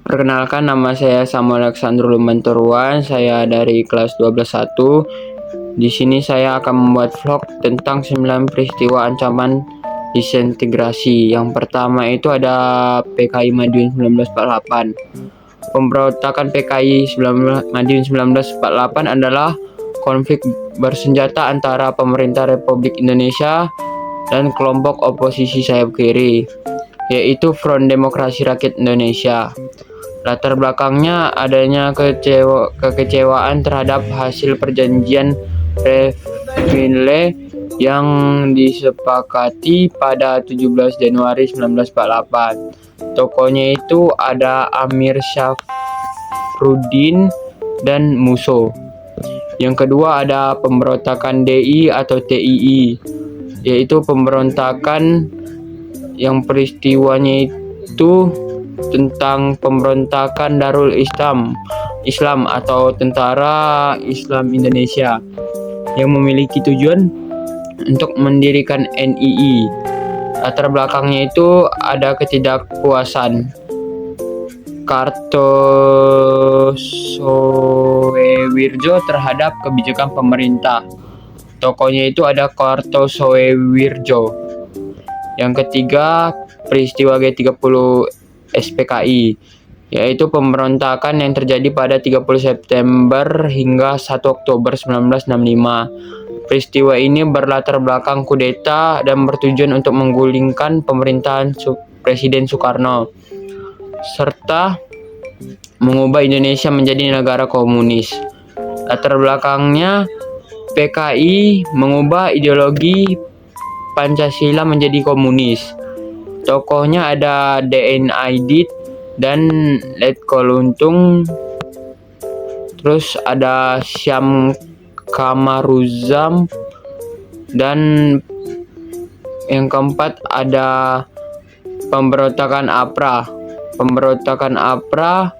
Perkenalkan, nama saya Samuel Alexander Lumanturuan. Saya dari kelas 12.1. Di sini saya akan membuat vlog tentang 9 peristiwa ancaman disintegrasi. Yang pertama itu ada PKI Madiun 1948. Pemberontakan PKI Madiun 1948 adalah konflik bersenjata antara pemerintah Republik Indonesia dan kelompok oposisi sayap kiri, yaitu Front Demokrasi Rakyat Indonesia. Latar belakangnya adanya kekecewaan terhadap hasil perjanjian Reville yang disepakati pada 17 Januari 1948. Tokohnya itu ada Amir Syafruddin dan Musso. Yang kedua ada pemberontakan DI atau TII, yaitu pemberontakan yang peristiwanya itu tentang pemberontakan Darul Islam atau Tentara Islam Indonesia yang memiliki tujuan untuk mendirikan NII. Latar belakangnya itu ada ketidakpuasan Kartosoewirjo terhadap kebijakan pemerintah. Tokohnya itu ada Kartosoewirjo. Yang ketiga, peristiwa G30 SPKI, yaitu pemberontakan yang terjadi pada 30 September hingga 1 Oktober 1965. Peristiwa ini berlatar belakang kudeta dan bertujuan untuk menggulingkan pemerintahan Presiden Soekarno, serta mengubah Indonesia menjadi negara komunis. Latar belakangnya, PKI mengubah ideologi Pancasila menjadi komunis. Tokohnya ada DN Aidit dan Letkoluntung. Terus ada Syam Kamaruzam, dan yang keempat ada pemberontakan APRA. Pemberontakan APRA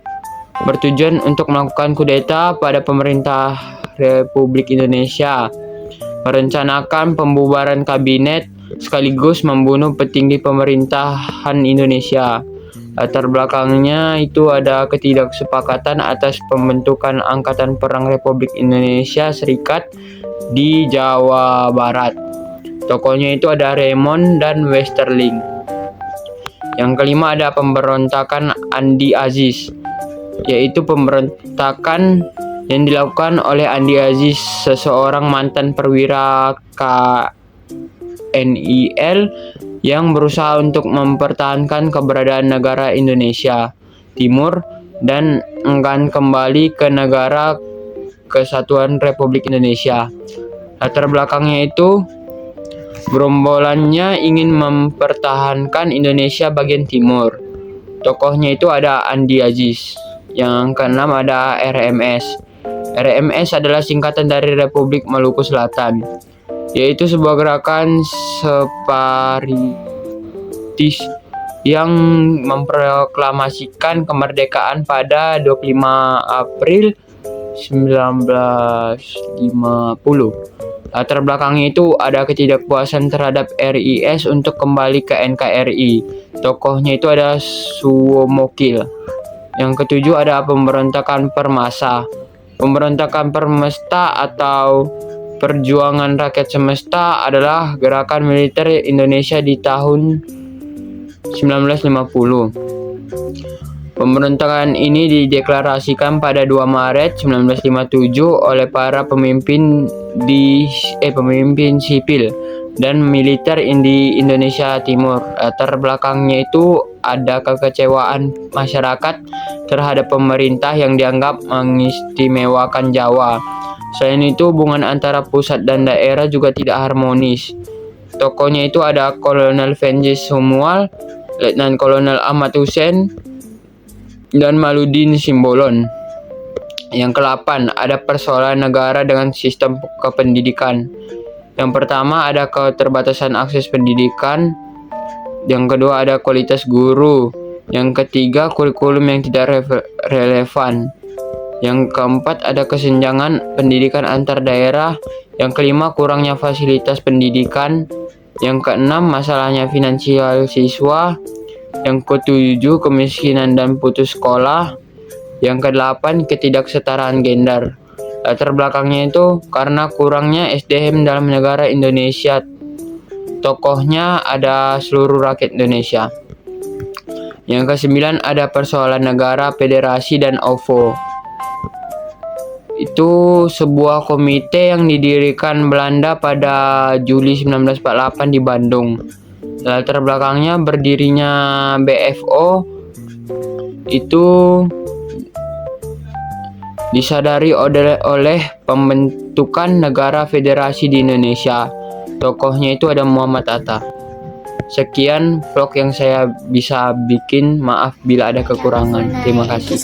bertujuan untuk melakukan kudeta pada pemerintah Republik Indonesia, merencanakan pembubaran kabinet sekaligus membunuh petinggi pemerintahan Indonesia. Latar belakangnya itu ada ketidaksepakatan atas pembentukan Angkatan Perang Republik Indonesia Serikat di Jawa Barat. Tokohnya itu ada Raymond dan Westerling. Yang kelima ada pemberontakan Andi Aziz, yaitu pemberontakan yang dilakukan oleh Andi Aziz, seseorang mantan perwira KNIL yang berusaha untuk mempertahankan keberadaan negara Indonesia Timur dan enggan kembali ke negara Kesatuan Republik Indonesia. Latar belakangnya itu gerombolannya ingin mempertahankan Indonesia bagian timur. Tokohnya itu ada Andi Aziz. Yang keenam ada RMS. RMS adalah singkatan dari Republik Maluku Selatan, yaitu sebuah gerakan separatis yang memproklamasikan kemerdekaan pada 25 April 1950. Latar belakangnya itu ada ketidakpuasan terhadap RIS untuk kembali ke NKRI. Tokohnya itu ada Suwomokil. Yang ketujuh ada pemberontakan Permasa. Pemberontakan Permesta atau Perjuangan Rakyat Semesta adalah gerakan militer Indonesia di tahun 1950. Pemberontakan ini dideklarasikan pada 2 Maret 1957 oleh para pemimpin sipil dan militer di Indonesia Timur. Latar belakangnya itu ada kekecewaan masyarakat terhadap pemerintah yang dianggap mengistimewakan Jawa. Selain itu, hubungan antara pusat dan daerah juga tidak harmonis. Tokohnya itu ada Kolonel Venjes Sumual, Letnan Kolonel Ahmad Hussein, dan Maludin Simbolon. Yang ke-8 ada persoalan negara dengan sistem kependidikan. Yang pertama ada keterbatasan akses pendidikan. Yang kedua ada kualitas guru. Yang ketiga kurikulum yang tidak relevan. Yang keempat ada kesenjangan pendidikan antar daerah. Yang kelima kurangnya fasilitas pendidikan. Yang keenam masalahnya finansial siswa. Yang ketujuh, kemiskinan dan putus sekolah. Yang kedelapan, ketidaksetaraan gender. Latar belakangnya itu karena kurangnya SDM dalam negara Indonesia. Tokohnya ada seluruh rakyat Indonesia. Yang kesembilan, ada persoalan negara, federasi, dan OVO. Itu sebuah komite yang didirikan Belanda pada Juli 1948 di Bandung. Latar belakangnya berdirinya BFO itu disadari oleh pembentukan negara federasi di Indonesia. Tokohnya itu ada Muhammad Hatta. Sekian vlog yang saya bisa bikin. Maaf bila ada kekurangan. Terima kasih.